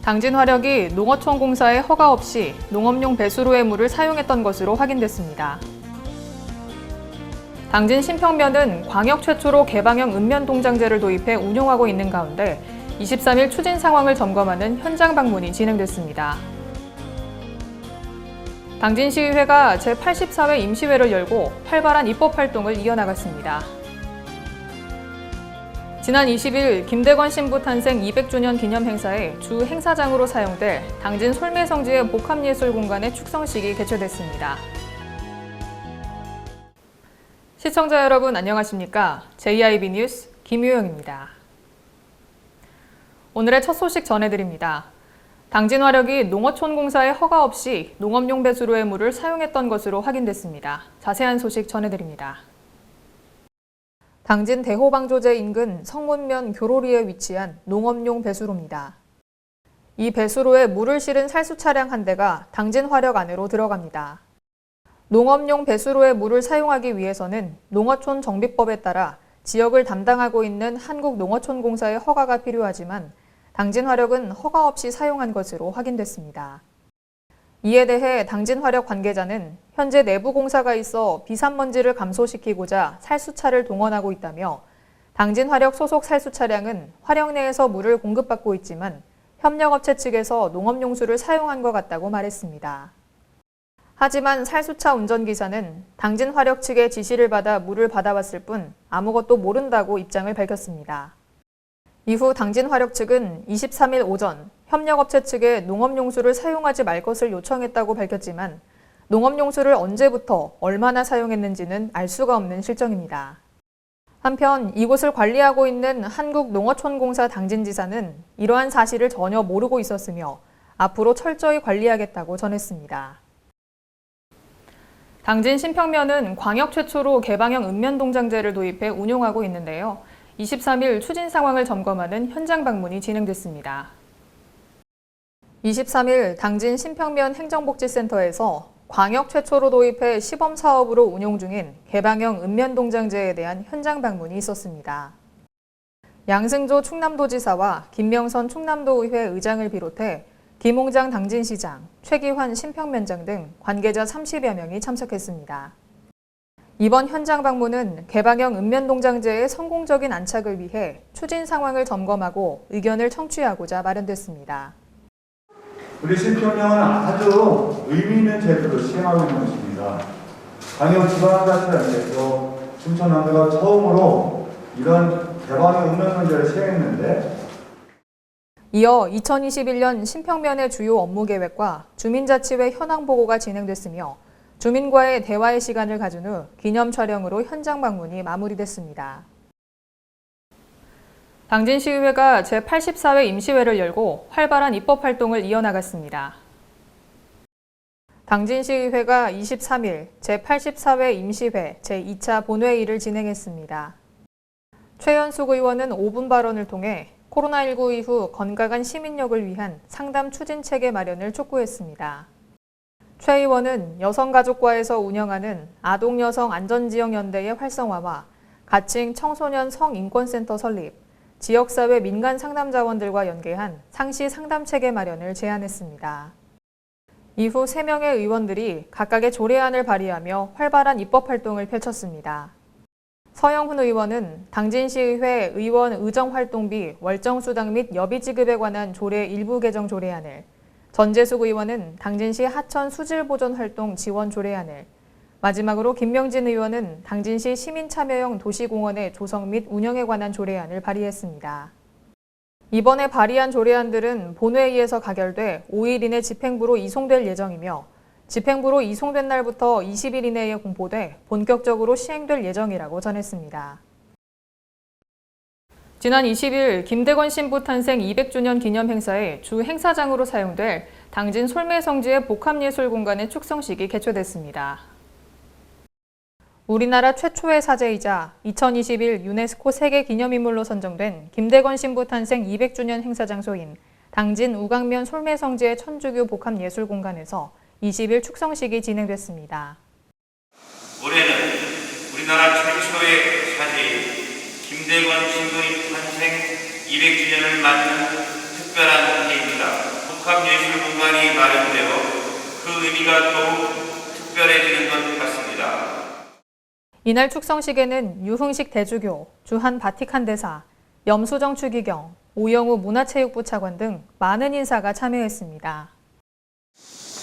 당진 화력이 농어촌공사의 허가 없이 농업용 배수로의 물을 사용했던 것으로 확인됐습니다. 당진 신평면은 광역 최초로 개방형 읍면동장제를 도입해 운용하고 있는 가운데 23일 추진 상황을 점검하는 현장 방문이 진행됐습니다. 당진시의회가 제84회 임시회를 열고 활발한 입법 활동을 이어나갔습니다. 지난 20일 김대건 신부 탄생 200주년 기념 행사에 주 행사장으로 사용될 당진 솔매성지의 복합예술공간의 축성식이 개최됐습니다. 시청자 여러분 안녕하십니까? JIB 뉴스 김유영입니다. 오늘의 첫 소식 전해드립니다. 당진 화력이 농어촌공사의 허가 없이 농업용 배수로의 물을 사용했던 것으로 확인됐습니다. 자세한 소식 전해드립니다. 당진 대호방조제 인근 성문면 교로리에 위치한 농업용 배수로입니다. 이 배수로에 물을 실은 살수 차량 한 대가 당진 화력 안으로 들어갑니다. 농업용 배수로의 물을 사용하기 위해서는 농어촌 정비법에 따라 지역을 담당하고 있는 한국농어촌공사의 허가가 필요하지만 당진 화력은 허가 없이 사용한 것으로 확인됐습니다. 이에 대해 당진 화력 관계자는 현재 내부 공사가 있어 비산먼지를 감소시키고자 살수차를 동원하고 있다며 당진 화력 소속 살수 차량은 화력 내에서 물을 공급받고 있지만 협력업체 측에서 농업용수를 사용한 것 같다고 말했습니다. 하지만 살수차 운전기사는 당진 화력 측의 지시를 받아 물을 받아왔을 뿐 아무것도 모른다고 입장을 밝혔습니다. 이후 당진 화력 측은 23일 오전 협력업체 측에 농업용수를 사용하지 말 것을 요청했다고 밝혔지만 농업용수를 언제부터 얼마나 사용했는지는 알 수가 없는 실정입니다. 한편 이곳을 관리하고 있는 한국농어촌공사 당진지사는 이러한 사실을 전혀 모르고 있었으며 앞으로 철저히 관리하겠다고 전했습니다. 당진 신평면은 광역 최초로 개방형 읍면동장제를 도입해 운용하고 있는데요. 23일 추진 상황을 점검하는 현장 방문이 진행됐습니다. 23일 당진 신평면 행정복지센터에서 광역 최초로 도입해 시범 사업으로 운용 중인 개방형 읍면동장제에 대한 현장 방문이 있었습니다. 양승조 충남도지사와 김명선 충남도의회 의장을 비롯해 김홍장 당진시장, 최기환 신평면장 등 관계자 30여 명이 참석했습니다. 이번 현장 방문은 개방형 읍면동장제의 성공적인 안착을 위해 추진 상황을 점검하고 의견을 청취하고자 마련됐습니다. 우리 신평면은 아주 의미 있는 제도를 시행하고 있는 것입니다. 광역지방자치단체에서 춘천남도가 처음으로 이런 개방형 읍면동장제를 시행했는데 이어 2021년 신평면의 주요 업무 계획과 주민자치회 현황 보고가 진행됐으며 주민과의 대화의 시간을 가진 후 기념 촬영으로 현장 방문이 마무리됐습니다. 당진시의회가 제84회 임시회를 열고 활발한 입법 활동을 이어나갔습니다. 당진시의회가 23일 제84회 임시회 제2차 본회의를 진행했습니다. 최연숙 의원은 5분 발언을 통해 코로나19 이후 건강한 시민력을 위한 상담 추진 체계 마련을 촉구했습니다. 최 의원은 여성가족과에서 운영하는 아동여성안전지역연대의 활성화와 가칭 청소년 성인권센터 설립, 지역사회 민간상담자원들과 연계한 상시 상담체계 마련을 제안했습니다. 이후 3명의 의원들이 각각의 조례안을 발의하며 활발한 입법활동을 펼쳤습니다. 서영훈 의원은 당진시의회 의원 의정활동비 월정수당 및 여비지급에 관한 조례 일부 개정 조례안을, 전재숙 의원은 당진시 하천 수질보존활동 지원 조례안을, 마지막으로 김명진 의원은 당진시 시민참여형 도시공원의 조성 및 운영에 관한 조례안을 발의했습니다. 이번에 발의한 조례안들은 본회의에서 가결돼 5일 이내 집행부로 이송될 예정이며 집행부로 이송된 날부터 20일 이내에 공포돼 본격적으로 시행될 예정이라고 전했습니다. 지난 20일 김대건 신부 탄생 200주년 기념 행사에 주 행사장으로 사용될 당진 솔매성지의 복합예술공간의 축성식이 개최됐습니다. 우리나라 최초의 사제이자 2021 유네스코 세계기념인물로 선정된 김대건 신부 탄생 200주년 행사 장소인 당진 우강면 솔매성지의 천주교 복합예술공간에서 20일 축성식이 진행됐습니다. 올해는 우리나라 최초의 사제인 김대건 신부의 탄생 200주년을 맞는 특별한 해입니다. 복합예술공간이 마련되어 그 의미가 더욱 특별해지는 것 같습니다. 이날 축성식에는 유흥식 대주교, 주한 바티칸 대사, 염수정 추기경, 오영우 문화체육부 차관 등 많은 인사가 참여했습니다.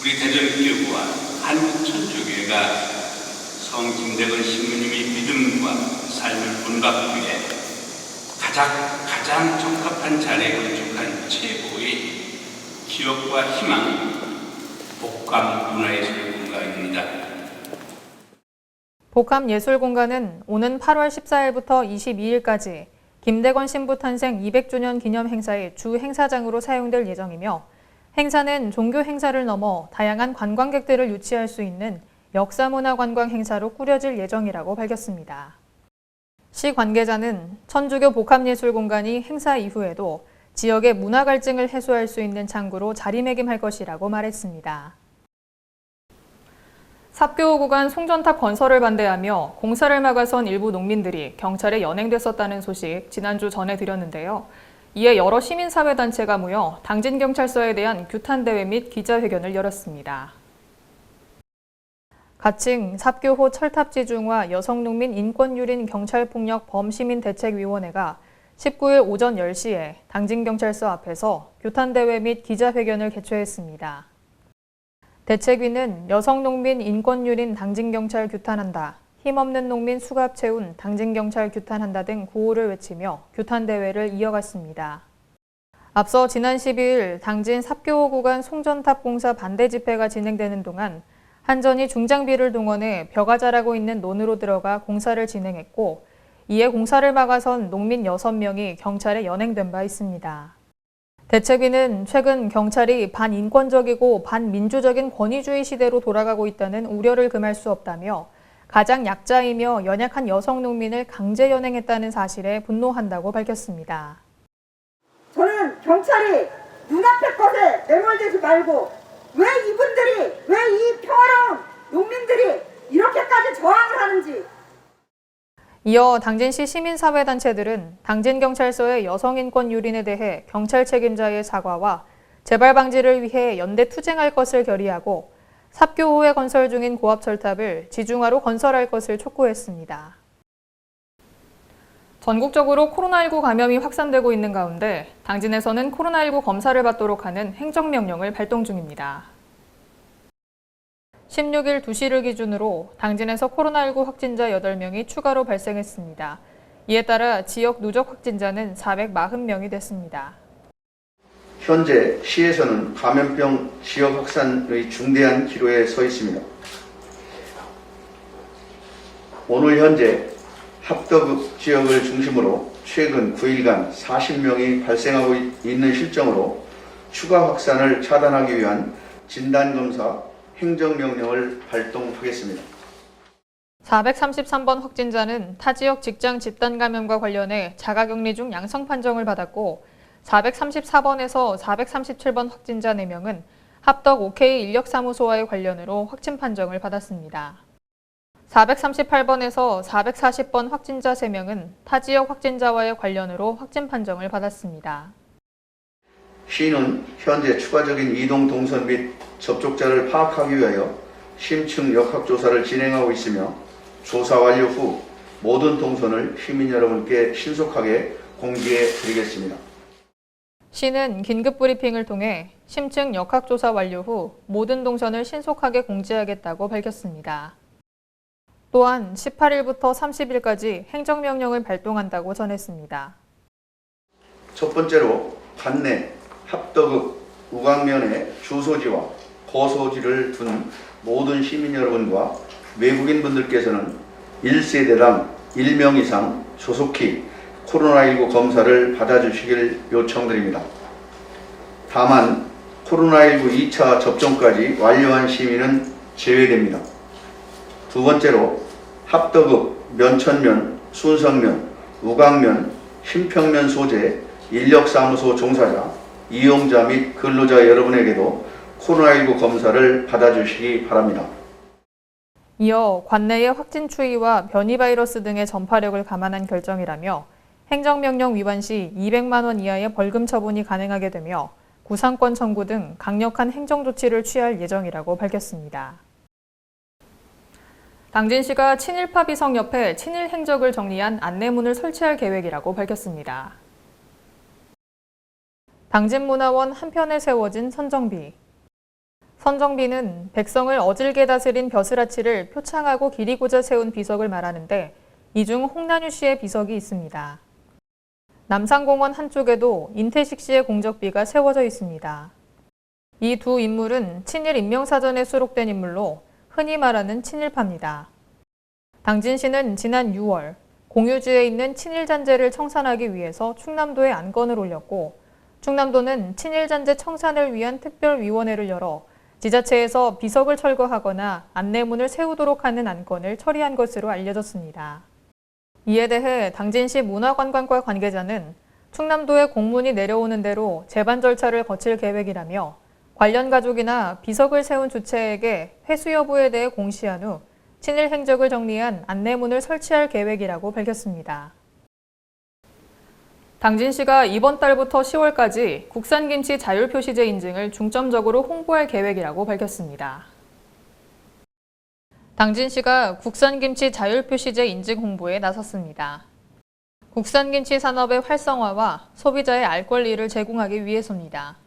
우리 대전교구와 한국천주교회가 성 김대건 신부님의 믿음과 삶을 본받기 위해 가장 적합한 자리에 건축한 최고의 기억과 희망이 복합문화예술공간입니다. 복합예술공간은 오는 8월 14일부터 22일까지 김대건 신부 탄생 200주년 기념 행사의 주 행사장으로 사용될 예정이며 행사는 종교 행사를 넘어 다양한 관광객들을 유치할 수 있는 역사문화 관광 행사로 꾸려질 예정이라고 밝혔습니다. 시 관계자는 천주교 복합예술공간이 행사 이후에도 지역의 문화 갈증을 해소할 수 있는 창구로 자리매김할 것이라고 말했습니다. 삽교호 구간 송전탑 건설을 반대하며 공사를 막아선 일부 농민들이 경찰에 연행됐었다는 소식 지난주 전해드렸는데요. 이에 여러 시민사회단체가 모여 당진경찰서에 대한 규탄대회 및 기자회견을 열었습니다. 가칭 삽교호 철탑지중화 여성농민 인권유린 경찰폭력 범시민대책위원회가 19일 오전 10시에 당진경찰서 앞에서 규탄대회 및 기자회견을 개최했습니다. 대책위는 여성농민 인권유린 당진경찰 규탄한다, 힘없는 농민 수갑 채운 당진경찰 규탄한다 등 구호를 외치며 규탄대회를 이어갔습니다. 앞서 지난 12일 당진 삽교호 구간 송전탑 공사 반대 집회가 진행되는 동안 한전이 중장비를 동원해 벼가 자라고 있는 논으로 들어가 공사를 진행했고 이에 공사를 막아선 농민 6명이 경찰에 연행된 바 있습니다. 대책위는 최근 경찰이 반인권적이고 반민주적인 권위주의 시대로 돌아가고 있다는 우려를 금할 수 없다며 가장 약자이며 연약한 여성 농민을 강제 연행했다는 사실에 분노한다고 밝혔습니다. 저는 경찰이 눈앞의 것에 매몰되지 말고 왜 이 평화로운 농민들이 이렇게까지 저항을 하는지. 이어 당진시 시민사회단체들은 당진경찰서의 여성인권 유린에 대해 경찰 책임자의 사과와 재발 방지를 위해 연대 투쟁할 것을 결의하고 삽교호에 건설 중인 고압철탑을 지중화로 건설할 것을 촉구했습니다. 전국적으로 코로나19 감염이 확산되고 있는 가운데 당진에서는 코로나19 검사를 받도록 하는 행정명령을 발동 중입니다. 16일 2시를 기준으로 당진에서 코로나19 확진자 8명이 추가로 발생했습니다. 이에 따라 지역 누적 확진자는 440명이 됐습니다. 현재 시에서는 감염병 지역 확산의 중대한 기로에 서 있습니다. 오늘 현재 합덕 지역을 중심으로 최근 9일간 40명이 발생하고 있는 실정으로 추가 확산을 차단하기 위한 진단검사 행정명령을 발동하겠습니다. 433번 확진자는 타 지역 직장 집단 감염과 관련해 자가격리 중 양성 판정을 받았고 434번에서 437번 확진자 4명은 합덕 OK 인력사무소와의 관련으로 확진 판정을 받았습니다. 438번에서 440번 확진자 3명은 타 지역 확진자와의 관련으로 확진 판정을 받았습니다. 시는 현재 추가적인 이동 동선 및 접촉자를 파악하기 위하여 심층 역학조사를 진행하고 있으며 조사 완료 후 모든 동선을 시민 여러분께 신속하게 공지해 드리겠습니다. 시는 긴급 브리핑을 통해 심층 역학조사 완료 후 모든 동선을 신속하게 공지하겠다고 밝혔습니다. 또한 18일부터 30일까지 행정명령을 발동한다고 전했습니다. 첫 번째로 관내 합덕읍 우강면에 주소지와 거소지를 둔 모든 시민 여러분과 외국인 분들께서는 1세대당 1명 이상 조속히 코로나19 검사를 받아주시길 요청드립니다. 다만 코로나19 2차 접종까지 완료한 시민은 제외됩니다. 두 번째로 합덕읍 면천면, 순성면, 우강면, 신평면 소재 인력사무소 종사자, 이용자 및 근로자 여러분에게도 코로나19 검사를 받아주시기 바랍니다. 이어 관내의 확진 추이와 변이 바이러스 등의 전파력을 감안한 결정이라며 행정명령 위반 시 200만 원 이하의 벌금 처분이 가능하게 되며 구상권 청구 등 강력한 행정 조치를 취할 예정이라고 밝혔습니다. 당진시가 친일파 비석 옆에 친일 행적을 정리한 안내문을 설치할 계획이라고 밝혔습니다. 당진문화원 한편에 세워진 선정비. 선정비는 백성을 어질게 다스린 벼슬아치를 표창하고 기리고자 세운 비석을 말하는데 이 중 홍난유 씨의 비석이 있습니다. 남산공원 한쪽에도 인태식 씨의 공적비가 세워져 있습니다. 이 두 인물은 친일 인명사전에 수록된 인물로 흔히 말하는 친일파입니다. 당진시는 지난 6월 공유지에 있는 친일잔재를 청산하기 위해서 충남도에 안건을 올렸고 충남도는 친일잔재 청산을 위한 특별위원회를 열어 지자체에서 비석을 철거하거나 안내문을 세우도록 하는 안건을 처리한 것으로 알려졌습니다. 이에 대해 당진시 문화관광과 관계자는 충남도에 공문이 내려오는 대로 재반 절차를 거칠 계획이라며 관련 가족이나 비석을 세운 주체에게 회수 여부에 대해 공시한 후 친일 행적을 정리한 안내문을 설치할 계획이라고 밝혔습니다. 당진시가 이번 달부터 10월까지 국산김치 자율표시제 인증을 중점적으로 홍보할 계획이라고 밝혔습니다. 당진시가 국산김치 자율표시제 인증 홍보에 나섰습니다. 국산김치 산업의 활성화와 소비자의 알 권리를 제공하기 위해서입니다.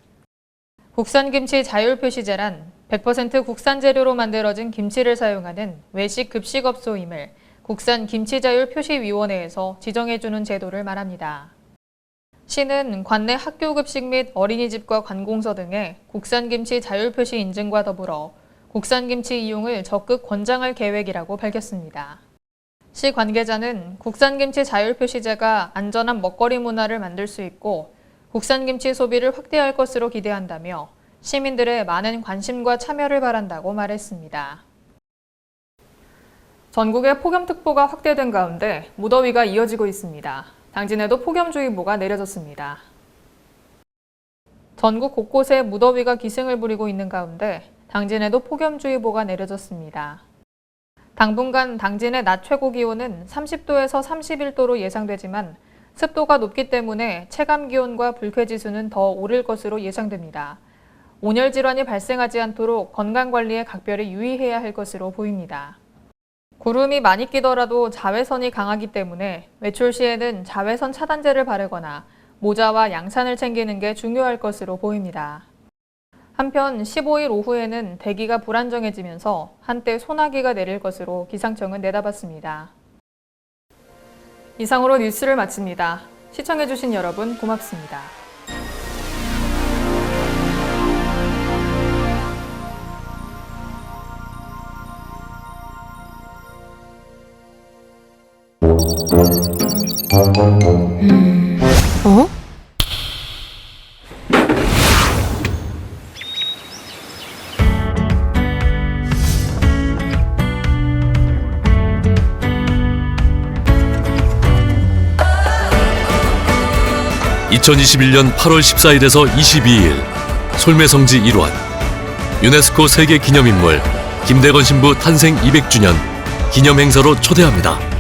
국산김치 자율표시제란 100% 국산 재료로 만들어진 김치를 사용하는 외식 급식업소임을 국산김치자율표시위원회에서 지정해주는 제도를 말합니다. 시는 관내 학교급식 및 어린이집과 관공서 등의 국산김치 자율표시 인증과 더불어 국산김치 이용을 적극 권장할 계획이라고 밝혔습니다. 시 관계자는 국산김치 자율표시제가 안전한 먹거리 문화를 만들 수 있고 국산김치 소비를 확대할 것으로 기대한다며 시민들의 많은 관심과 참여를 바란다고 말했습니다. 전국에 폭염특보가 확대된 가운데 무더위가 이어지고 있습니다. 당진에도 폭염주의보가 내려졌습니다. 전국 곳곳에 무더위가 기승을 부리고 있는 가운데 당진에도 폭염주의보가 내려졌습니다. 당분간 당진의 낮 최고 기온은 30도에서 31도로 예상되지만 습도가 높기 때문에 체감기온과 불쾌지수는 더 오를 것으로 예상됩니다. 온열 질환이 발생하지 않도록 건강관리에 각별히 유의해야 할 것으로 보입니다. 구름이 많이 끼더라도 자외선이 강하기 때문에 외출 시에는 자외선 차단제를 바르거나 모자와 양산을 챙기는 게 중요할 것으로 보입니다. 한편 15일 오후에는 대기가 불안정해지면서 한때 소나기가 내릴 것으로 기상청은 내다봤습니다. 이상으로 뉴스를 마칩니다. 시청해주신 여러분 고맙습니다. 어? 2021년 8월 14일에서 22일 솔매성지 일환 유네스코 세계기념인물 김대건 신부 탄생 200주년 기념행사로 초대합니다.